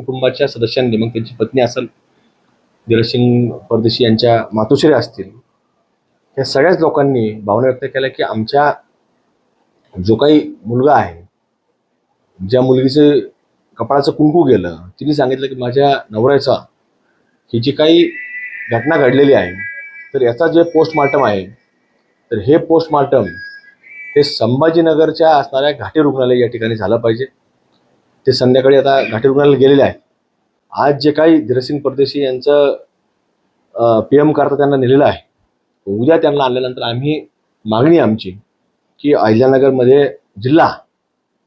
कुटुंबाच्या सदस्यांनी, मग त्यांची पत्नी असेल, धीरजसिंग परदेशी यांच्या मातोश्री असतील, या सगळ्याच लोकांनी भावना व्यक्त केल्या की आमच्या जो काही मुलगा आहे, ज्या मुलगीचं कपाळाचं कुंकू गेलं, तिने सांगितलं की माझ्या नवऱ्याचा ही जी काही घटना घडलेली आहे, तर याचा जे पोस्टमॉर्टम आहे, तर हे पोस्टमॉर्टम हे संभाजीनगरच्या असणाऱ्या घाटी रुग्णालय या ठिकाणी झालं पाहिजे. ते संध्याकाळी आता घाटी रुग्णालयाला गेलेले आहेत. आज जे काही धीरजसिंग परदेशी यांचं PM करता त्यांना नेलेलं आहे, उद्या त्यांना आणल्यानंतर आम्ही मागणी आमची की अहिल्यानगरमध्ये जिल्हा,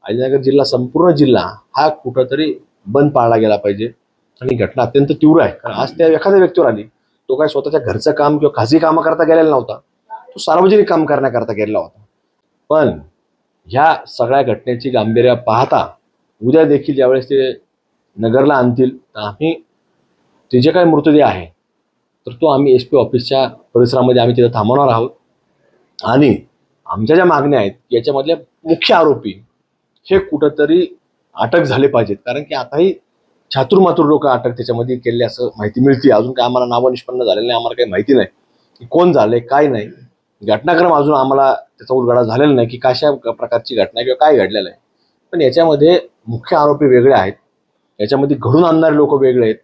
अहिल्यानगर जिल्हा, संपूर्ण जिल्हा हा कुठंतरी बंद पाळला गेला पाहिजे. आणि घटना अत्यंत तीव्र आहे, कारण आज त्या एखाद्या व्यक्तीवर आली, तो काय स्वतःच्या घरचं काम किंवा खाजगी कामं करता गेलेला नव्हता, तो सार्वजनिक काम करण्याकरता गेलेला होता. पण ह्या सगळ्या घटनेची गांभीर्य पाहता उद्या देखील ज्यावेळेस ते नगरला आणतील, तर आम्ही ते जे काही मृतदेह आहे, तर तो आम्ही SP ऑफिसच्या परिसरामध्ये आम्ही तिथं थांबवणार आहोत. आणि आमच्या ज्या मागण्या आहेत याच्यामधले मुख्य आरोपी हे कुठंतरी अटक झाले पाहिजेत, कारण की आताही चातुर्मातुर लोक अटक त्याच्यामध्ये केले असं माहिती मिळते. अजून काय आम्हाला नावं निष्पन्न झालेलं नाही, आम्हाला काही माहिती नाही की कोण झाले काय नाही. घटनाक्रम अजून आम्हाला त्याचा उलगडा झालेला नाही की कशा प्रकारची घटना किंवा काय घडलेलं आहे. पण याच्यामध्ये मुख्य आरोपी वेगळे आहेत, याच्यामध्ये घडून आणणारे लोक वेगळे आहेत,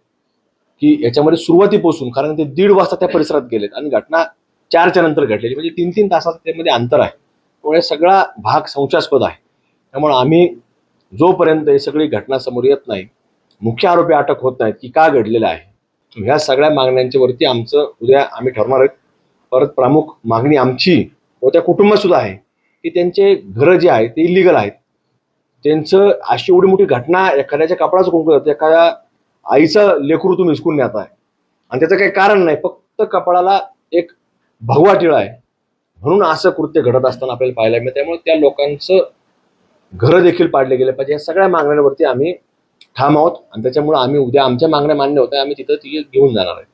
की याच्यामध्ये सुरुवातीपासून, कारण ते 1:30 वाजता त्या परिसरात गेलेत आणि घटना 4च्या नंतर घडलेली, म्हणजे 3-3 तासाचं त्यामध्ये अंतर आहे. त्यामुळे सगळा भाग संशयास्पद आहे. त्यामुळे आम्ही जोपर्यंत ही सगळी घटना समोर येत नाही, मुख्य आरोपी अटक होत नाहीत की का घडलेलं आहे, ह्या सगळ्या मागण्यांच्या वरती आमचं उद्या आम्ही ठरवणार आहेत. परत प्रमुख मागणी आमची व त्या कुटुंबात सुद्धा आहे की त्यांचे घरं जे आहेत ते इलिगल आहेत. त्यांचं अशी एवढी मोठी घटना, एखाद्याच्या कपडाचं कुंकू जातं, एखाद्या आईचं लेकरू तुम्ही हिसकून नेत आहे आणि त्याचं काही कारण नाही, फक्त कपाळाला एक भगवा टिळा आहे, म्हणून असं कृत्य घडत असताना आपल्याला पाहायला मिळतं. त्यामुळे त्या लोकांचं घरं देखील पाडले गेले पाहिजे. या सगळ्या मागण्यांवरती आम्ही ठाम आहोत आणि त्याच्यामुळे आम्ही उद्या आमच्या मागण्या मान्य होत्या, आम्ही तिथं ती घेऊन जाणार आहे.